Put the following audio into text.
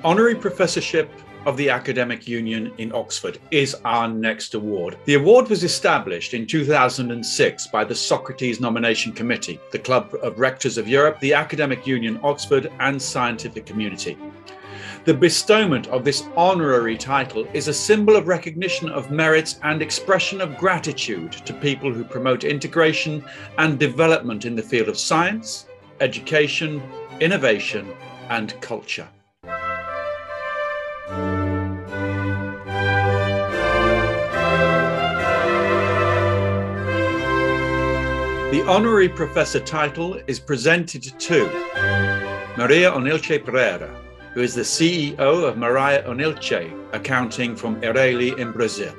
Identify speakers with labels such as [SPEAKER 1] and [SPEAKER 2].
[SPEAKER 1] Honorary Professorship of the Academic Union in Oxford is our next award. The award was established in 2006 by the Socrates Nomination Committee, the Club of Rectors of Europe, the Academic Union Oxford, and scientific community. The bestowment of this honorary title is a symbol of recognition of merits and expression of gratitude to people who promote integration and development in the field of science, education, innovation, and culture. The honorary professor title is presented to MARYAH ONILCE Pereira, who is the CEO of MARYAH ONILCE Accounting from Eireli in Brazil.